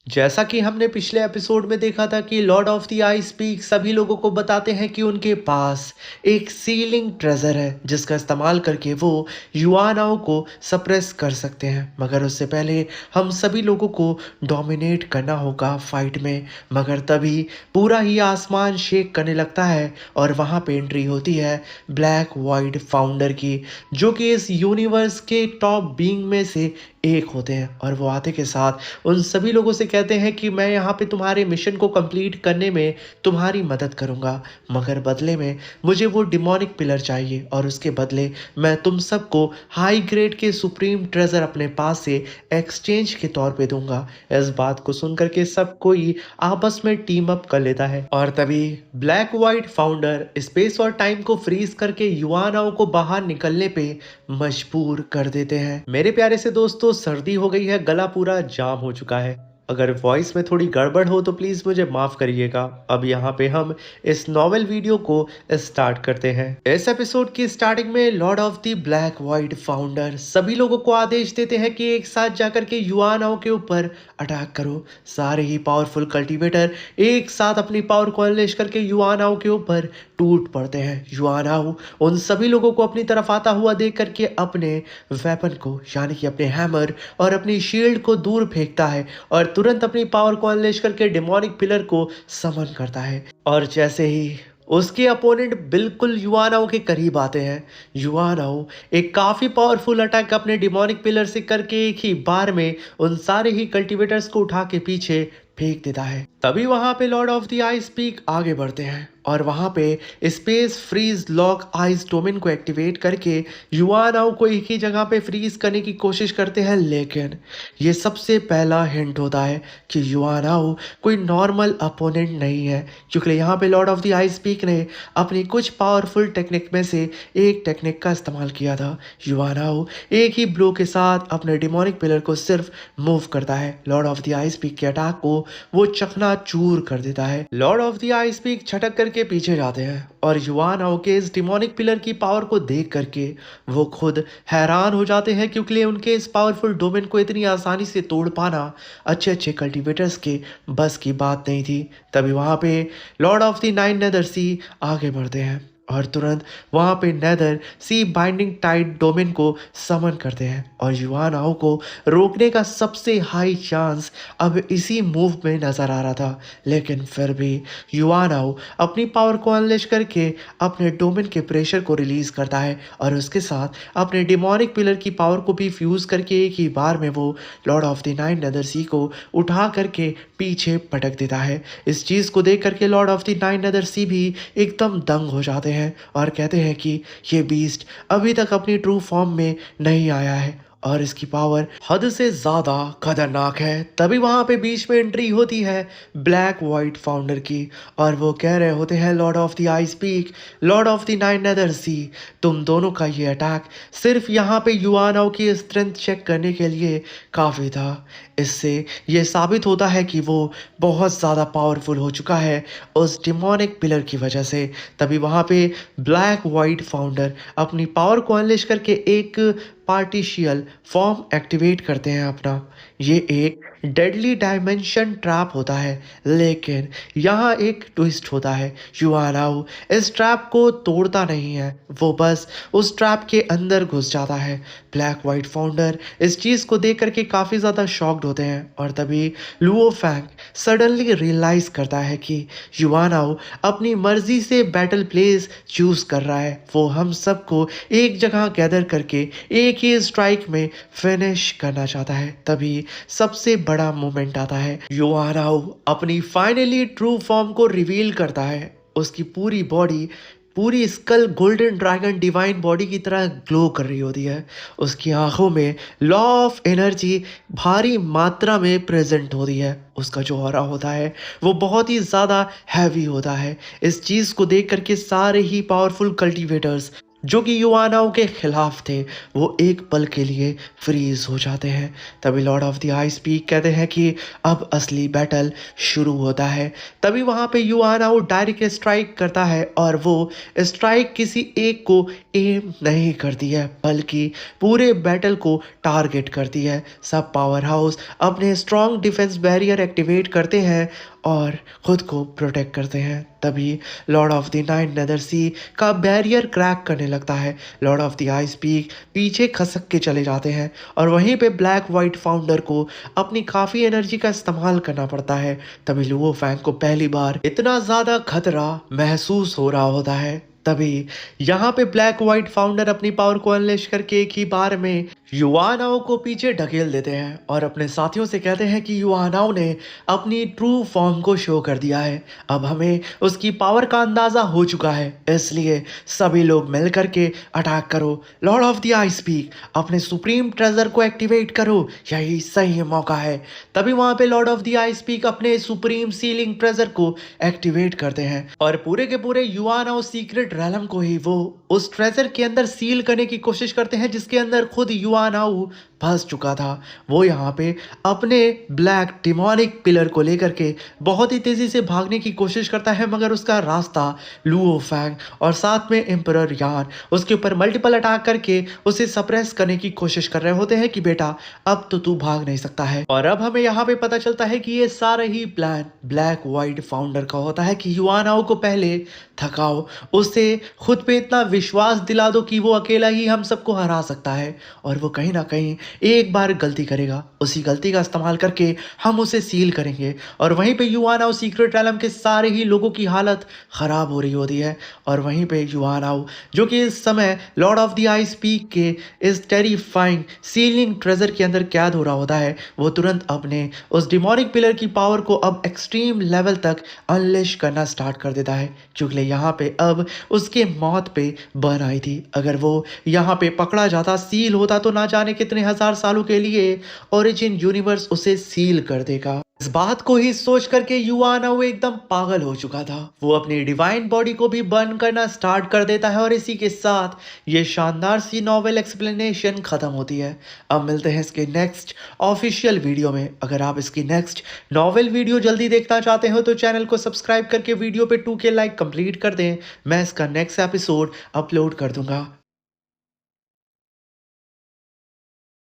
जैसा कि हमने पिछले एपिसोड में देखा था कि Lord of the ice peak सभी लोगों को बताते हैं कि उनके पास एक सीलिंग ट्रेजर है जिसका इस्तेमाल करके वो युआनाओं को सप्रेस कर सकते हैं। मगर उससे पहले हम सभी लोगों को डोमिनेट करना होगा फाइट में। मगर तभी पूरा ही आसमान शेक करने लगता है और वहाँ पे एंट्री होती है ब्लैक वाइड फाउंडर की, जो कि इस यूनिवर्स के टॉप बीइंग में से एक होते हैं। और वो आते के साथ उन सभी लोगों से कहते हैं कि मैं यहाँ पे तुम्हारे मिशन को कंप्लीट करने में तुम्हारी मदद करूँगा, मगर बदले में मुझे वो डिमोनिक पिलर चाहिए और उसके बदले मैं तुम सबको हाई ग्रेड के सुप्रीम ट्रेजर अपने पास से एक्सचेंज के तौर पे दूंगा। इस बात को सुनकर के सब कोई आपस में टीम अप कर लेता है और तभी ब्लैक वाइट फाउंडर स्पेस और टाइम को फ्रीज करके युवानाओं को बाहर निकलने पे मजबूर कर देते हैं। मेरे प्यारे से दोस्तों, सर्दी हो गई है, गला पूरा जाम हो चुका है। अगर वॉइस में थोड़ी गड़बड़ हो तो प्लीज मुझे माफ करिएगा। अब यहाँ पे हम इस नॉवेल वीडियो को स्टार्ट करते हैं। इस एपिसोड की स्टार्टिंग में Lord of the black white founder सभी लोगों को आदेश देते हैं कि एक साथ जाकर के युआनाओं के ऊपर अटैक करो। सारे ही पावरफुल कल्टीवेटर एक साथ अपनी पावर को अनलेश करके युआनाओं के ऊपर टूट पड़ते हैं। युआनाओ उन सभी लोगों को अपनी तरफ आता हुआ देख करके अपने वेपन को यानी कि अपने हैमर और अपनी शील्ड को दूर फेंकता है और तुरंत अपनी पावर को अनलेश करके डेमोनिक पिलर को समन करता है। और जैसे ही उसके अपोनेंट बिल्कुल युआनाओ के करीब आते हैं, युआनाओ एक काफी पावरफुल अटैक अपने डिमोनिक पिलर से करके एक ही बार में उन सारे ही कल्टीवेटर्स को उठा के पीछे फेंक देता है। तभी वहां पे lord of the ice peak आगे बढ़ते हैं और वहां पे space freeze lock ice domain को एक्टिवेट करके युआनाओ को एक ही जगह पे फ्रीज करने की कोशिश करते हैं। लेकिन ये सबसे पहला हिंट होता है कि युआनाओ कोई नॉर्मल अपोनेंट नहीं है, क्योंकि यहाँ पे lord of the ice peak ने अपनी कुछ पावरफुल टेक्निक में से एक टेक्निक का इस्तेमाल किया था। युआनाओ एक ही ब्लो के साथ अपने डिमोनिक पिलर को सिर्फ मूव करता है। Lord of the ice peak के अटैक को वो चकनाचूर कर देता है। Lord of the ice peak छटक करके पीछे जाते हैं और युआनाओ के इस डिमोनिक पिलर की पावर को देख करके वो खुद हैरान हो जाते हैं, क्योंकि उनके इस पावरफुल डोमेन को इतनी आसानी से तोड़ पाना अच्छे अच्छे कल्टीवेटर्स के बस की बात नहीं थी। तभी वहां पे lord of the nine nether sea आगे बढ़ते हैं और तुरंत वहां पे nether sea binding tide domain को समन करते हैं और युआनाओ को रोकने का सबसे हाई चांस अब इसी मूव में नजर आ रहा था। लेकिन फिर भी युआनाओ अपनी पावर को अनलेश करके अपने डोमेन के प्रेशर को रिलीज करता है और उसके साथ अपने डिमोनिक पिलर की पावर को भी फ्यूज करके एक ही बार में वो lord of the nine nether sea को उठा करके पीछे पटक देता है। इस चीज को देख करके lord of the nine nether sea भी एकदम दंग हो जाते हैं और कहते हैं कि ये बीस्ट अभी तक अपनी ट्रू फॉर्म में नहीं आया है और इसकी पावर हद से ज्यादा खतरनाक है। तभी वहां पे बीच में एंट्री होती है ब्लैक वाइट फाउंडर की और वो कह रहे होते हैं lord of the ice peak, lord of the nine nether sea, तुम दोनों का ये अटैक सिर्फ यहाँ पे युआनाओ की स्ट्रेंथ चेक करने के लिए काफी था। इससे ये साबित होता है कि वो बहुत ज़्यादा पावरफुल हो चुका है उस डिमोनिक पिलर की वजह से। तभी वहाँ पे ब्लैक वाइट फाउंडर अपनी पावर को अनलेश करके एक पार्टिशियल फॉर्म एक्टिवेट करते हैं अपना। ये एक डेडली डायमेंशन ट्रैप होता है, लेकिन यहाँ एक ट्विस्ट होता है। युआनाओ इस ट्रैप को तोड़ता नहीं है, वो बस उस ट्रैप के अंदर घुस जाता है। ब्लैक वाइट फाउंडर इस चीज़ को देख करके काफ़ी ज़्यादा शॉक्ड होते हैं और तभी लुओ फैंग सडनली रियलाइज करता है कि युआनाओ अपनी मर्जी से बैटल प्लेस चूज कर रहा है। वो हम सबको एक जगह गैदर करके एक ही स्ट्राइक में फिनिश करना चाहता है। तभी सबसे बड़ा मोमेंट आता है, युआनाओ अपनी फाइनली ट्रू फॉर्म को रिवील करता है। उसकी पूरी बॉडी, पूरी skull golden dragon divine body की तरह ग्लो कर रही होती है। उसकी आंखों में लॉ ऑफ एनर्जी भारी मात्रा में प्रेजेंट होती है। उसका जो ऑरा होता है वो बहुत ही ज़्यादा हैवी होता है। इस चीज़ को देख करके सारे ही पावरफुल कल्टीवेटर्स जो कि युवानाओं के खिलाफ थे, वो एक पल के लिए फ्रीज हो जाते हैं। तभी lord of the ice peak कहते हैं कि अब असली बैटल शुरू होता है। तभी वहां पे युवानाओ डायरेक्ट स्ट्राइक करता है और वो स्ट्राइक किसी एक को एम नहीं करती है, बल्कि पूरे बैटल को टारगेट करती है। सब पावर हाउस अपने स्ट्रॉन्ग डिफेंस बैरियर एक्टिवेट करते हैं और खुद को प्रोटेक्ट करते हैं। तभी lord of the nine nether sea का बैरियर क्रैक करने लगता है। Lord of the ice peak पीछे खसक के चले जाते हैं और वहीं पे ब्लैक वाइट फाउंडर को अपनी काफ़ी एनर्जी का इस्तेमाल करना पड़ता है। तभी लुओ फैंग को पहली बार इतना ज़्यादा खतरा महसूस हो रहा होता है। तभी यहाँ पे ब्लैक वाइट फाउंडर अपनी पावर को अनलेश करके एक ही बार में युवानाओं को पीछे ढकेल देते हैं और अपने साथियों से कहते हैं कि युवानाओं ने अपनी ट्रू फॉर्म को शो कर दिया है। अब हमें उसकी पावर का अंदाजा हो चुका है, इसलिए सभी लोग मिल करके अटैक करो। Lord of the ice peak अपने सुप्रीम ट्रेजर को एक्टिवेट करो, यही सही मौका है। तभी वहां पे lord of the ice peak अपने सुप्रीम सीलिंग ट्रेजर को एक्टिवेट करते हैं और पूरे के पूरे युवानाओ सीक्रेट रैलम को ही वो उस ट्रेजर के अंदर सील करने की कोशिश करते हैं, जिसके अंदर खुद युवानाओ फंस चुका था। वो यहाँ पे अपने ब्लैक डिमोनिक पिलर को लेकर के बहुत ही तेजी से भागने की कोशिश करता है, मगर उसका रास्ता लुओ फैंग और साथ में एम्परर यान उसके ऊपर मल्टीपल अटैक करके उसे सप्रेस करने की कोशिश कर रहे होते हैं कि बेटा अब तो तू भाग नहीं सकता है। और अब हमें यहाँ पे पता चलता है कि ये सारा ही प्लान ब्लैक वाइट फाउंडर का होता है कि युवानाओं को पहले थकाओ, उससे खुद पे इतना विश्वास दिला दो कि वो अकेला ही हम सबको हरा सकता है और वो कहीं ना कहीं एक बार गलती करेगा, उसी गलती का इस्तेमाल करके हम उसे सील करेंगे। और वहीं पे युवानाओ सीक्रेट रैलम के सारे ही लोगों की हालत खराब हो रही होती है और वहीं पे युवानाओ जो कि इस समय Lord of the ice peak के इस टेरिफाइंग सीलिंग ट्रेजर के अंदर कैद हो रहा होता है, वो तुरंत अपने उस डिमोनिक पिलर की पावर को अब एक्सट्रीम लेवल तक अनलेश करना स्टार्ट कर देता है, क्योंकि यहाँ पे अब उसके मौत पे बन आई थी। अगर वो यहाँ पे पकड़ा जाता, सील होता, तो ना जाने कितने हजार सालों के लिए ओरिजिन यूनिवर्स उसे सील कर देगा। इस बात को ही सोच करके युवानाओ एकदम पागल हो चुका था। वो अपनी डिवाइन बॉडी को भी बर्न करना स्टार्ट कर देता है और इसी के साथ ये शानदार सी नॉवेल एक्सप्लेनेशन खत्म होती है। अब मिलते हैं इसके नेक्स्ट ऑफिशियल वीडियो में। अगर आप इसकी नेक्स्ट नॉवेल वीडियो जल्दी देखना चाहते हो तो चैनल को सब्सक्राइब करके वीडियो पे 2K लाइक कंप्लीट कर दें। मैं इसका नेक्स्ट एपिसोड अपलोड कर दूंगा।